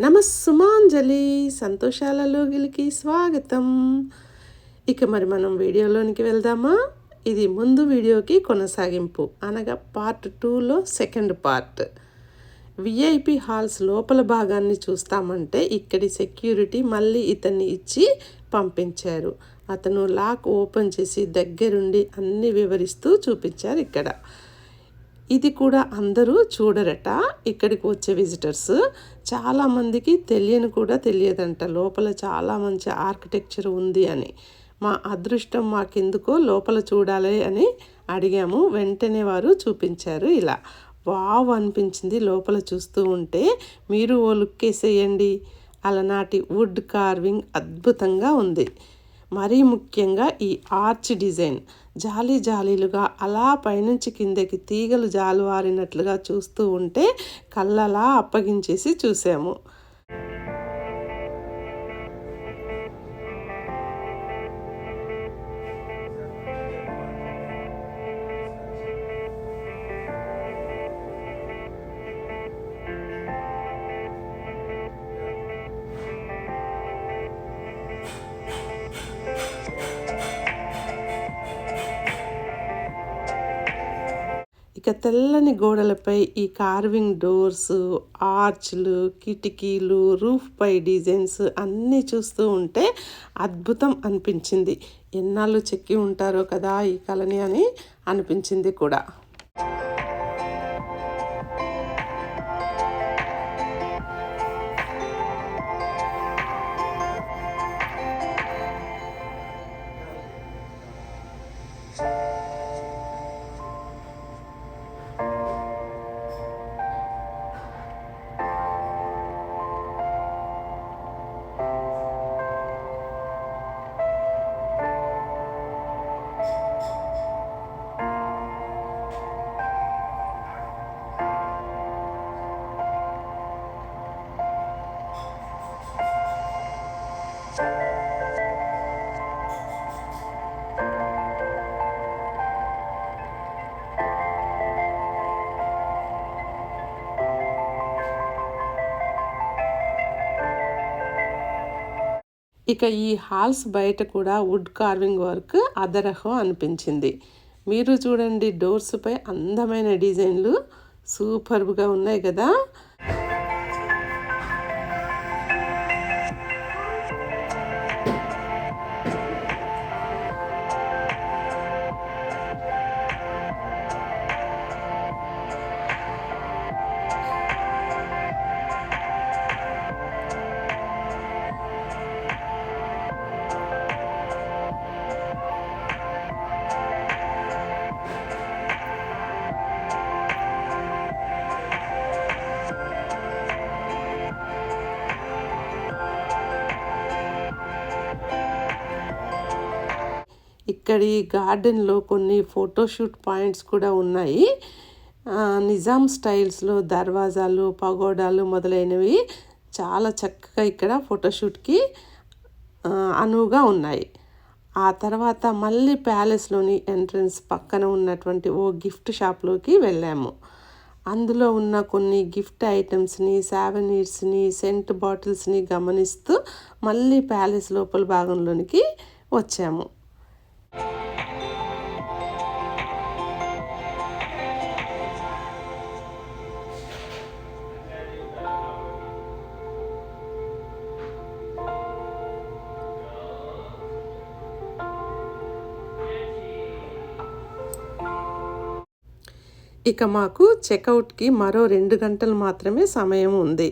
నమస్సుమాంజలి సంతోషాల లోగిలికి స్వాగతం. ఇక మరి మనం వీడియోలోనికి వెళ్దామా? ఇది ముందు వీడియోకి కొనసాగింపు, అనగా పార్ట్ 2లో సెకండ్ పార్ట్. విఐపి హాల్స్ లోపల భాగాన్ని చూస్తామంటే ఇక్కడి సెక్యూరిటీ మళ్ళీ ఇతన్ని ఇచ్చి పంపించారు. అతను లాక్ ఓపెన్ చేసి దగ్గరుండి అన్నీ వివరిస్తూ చూపించారు. ఇక్కడ ఇది కూడా అందరూ చూడరట. ఇక్కడికి వచ్చే విజిటర్స్ చాలామందికి తెలియదంట లోపల చాలా మంచి ఆర్కిటెక్చర్ ఉంది అని. మా అదృష్టం మాకెందుకో లోపల చూడాలి అని అడిగాము. వెంటనే వారు చూపించారు. ఇలా వావ్ అనిపించింది లోపల చూస్తూ ఉంటే. మీరు ఓ లుక్ వేసేయండి. అలనాటి వుడ్ కార్వింగ్ అద్భుతంగా ఉంది. మరీ ముఖ్యంగా ఈ ఆర్చ్ డిజైన్ జాలీలుగా అలా పైనుంచి కిందకి తీగలు జాలువారినట్లుగా చూస్తూ ఉంటే కళ్ళలా అప్పగించేసి చూసాము. ఇక తెల్లని గోడలపై ఈ కార్వింగ్ డోర్స్, ఆర్చ్లు, కిటికీలు, రూఫ్ పై డిజైన్స్ అన్నీ చూస్తూ ఉంటే అద్భుతం అనిపించింది. ఎన్నాళ్ళు చెక్కి ఉంటారో కదా ఈ కళని అని అనిపించింది కూడా. ఇక ఈ హాల్స్ బయట కూడా వుడ్ కార్వింగ్ వర్క్ అదరహో అనిపించింది. మీరు చూడండి, డోర్స్పై అందమైన డిజైన్లు సూపర్గా ఉన్నాయి కదా. ఇక్కడి గార్డెన్లో కొన్ని ఫోటోషూట్ పాయింట్స్ కూడా ఉన్నాయి. నిజాం స్టైల్స్లో దర్వాజాలు, పగోడాలు మొదలైనవి చాలా చక్కగా ఇక్కడ ఫోటోషూట్కి అనువుగా ఉన్నాయి. ఆ తర్వాత మళ్ళీ ప్యాలెస్లోని ఎంట్రన్స్ పక్కన ఉన్నటువంటి ఓ గిఫ్ట్ షాప్లోకి వెళ్ళాము. అందులో ఉన్న కొన్ని గిఫ్ట్ ఐటమ్స్ని, సావెనీర్స్ని, సెంట్ బాటిల్స్ని గమనిస్తూ మళ్ళీ ప్యాలెస్ లోపల భాగంలోనికి వచ్చాము. ఇక మాకు చెక్అవుట్కి మరో 2 గంటలు మాత్రమే సమయం ఉంది.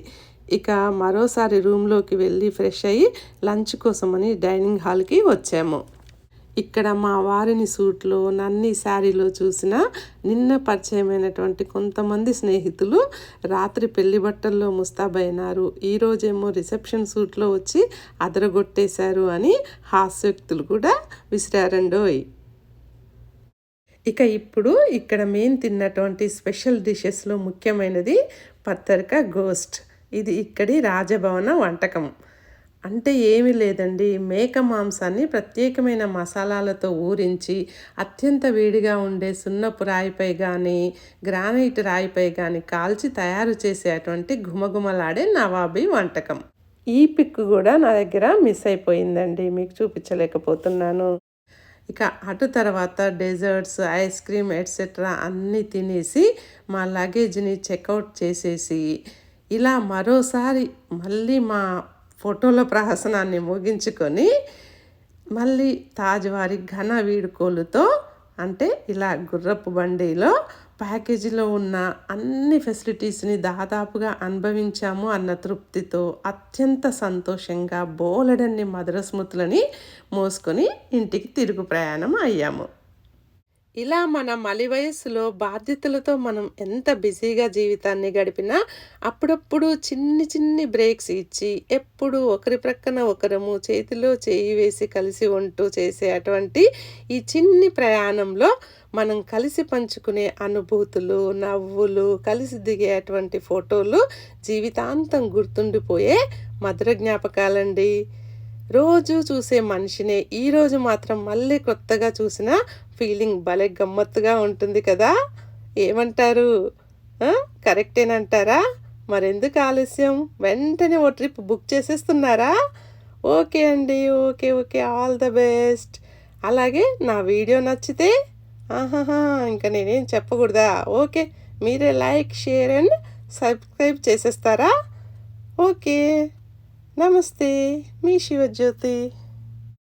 ఇక మరోసారి రూమ్లోకి వెళ్ళి ఫ్రెష్ అయ్యి లంచ్ కోసమని డైనింగ్ హాల్కి వచ్చాము. ఇక్కడ మా వారిని సూట్లో, నన్ని శారీలో చూసిన నిన్న పరిచయమైనటువంటి కొంతమంది స్నేహితులు రాత్రి పెళ్లి బట్టల్లో ముస్తాబైనారు, ఈరోజేమో రిసెప్షన్ సూట్లో వచ్చి అదరగొట్టేశారు అని హాస్యోక్తులు కూడా విసిరారండోయ్. ఇక ఇప్పుడు ఇక్కడ మేము తిన్నటువంటి స్పెషల్ డిషెస్లో ముఖ్యమైనది పత్తర్క గోస్ట్. ఇది ఇక్కడి రాజభవన వంటకం. అంటే ఏమీ లేదండి. మేక మాంసాన్ని ప్రత్యేకమైన మసాలాలతో ఊరించి, అత్యంత వేడిగా ఉండే సున్నపు రాయిపై గానీ, గ్రానైట్ రాయిపై గానీ కాల్చి తయారు చేసేటువంటి ఘుమఘుమలాడే నవాబీ వంటకం. ఈ పిక్ గూడా నా దగ్గర మిస్ అయిపోయిందండి. మీకు చూపించలేకపోతున్నాను. ఇక అటు తర్వాత డెజర్ట్స్, ఐస్ క్రీమ్ ఎట్సెట్రా అన్నీ తినేసి, మా లగేజ్‌ని చెక్అవుట్ చేసేసి, ఇలా మరోసారి మళ్ళీ మా ఫోటోల ప్రహసనాన్ని ముగించుకొని, మళ్ళీ తాజ్‌వారి ఘన వీడ్కోలుతో అంటే ఇలా గుర్రపు బండిలో ప్యాకేజీలో ఉన్న అన్ని ఫెసిలిటీస్‌ని దాదాపుగా అనుభవించాము అన్న తృప్తితో అత్యంత సంతోషంగా బోలెడన్ని మధుర స్మృతులని మోసుకొని ఇంటికి తిరుగు ప్రయాణం అయ్యాము. ఇలా మన మలి వయస్సులో బాధ్యతలతో మనం ఎంత బిజీగా జీవితాన్ని గడిపినా అప్పుడప్పుడు చిన్ని చిన్ని బ్రేక్స్ ఇచ్చి ఎప్పుడు ఒకరి ప్రక్కన ఒకరము చేతిలో చేయి వేసి కలిసి ఉంటూ చేసే అటువంటి ఈ చిన్ని ప్రయాణంలో మనం కలిసి పంచుకునే అనుభూతులు, నవ్వులు, కలిసి దిగే అటువంటి ఫోటోలు జీవితాంతం గుర్తుండిపోయే మధుర జ్ఞాపకాలండి. రోజు చూసే మనిషినే ఈరోజు మాత్రం మళ్ళీ కొత్తగా చూసిన ఫీలింగ్ భలే గమ్మత్తుగా ఉంటుంది కదా! ఏమంటారు? ఆ! కరెక్టేనంటారా? మరెందుకు ఆలస్యం? వెంటనే ఓ ట్రిప్ బుక్ చేసేస్తున్నారా? ఓకే అండి. Okay. Okay. All the best. అలాగే నా వీడియో నచ్చితే ఆహాహా! ఇంక నేనేం చెప్పకూడదా? ఓకే. మీరే లైక్, షేర్ అండ్ సబ్స్క్రైబ్ చేసేస్తారా? ఓకే. నమస్తే. మీ శివజ్యోతి.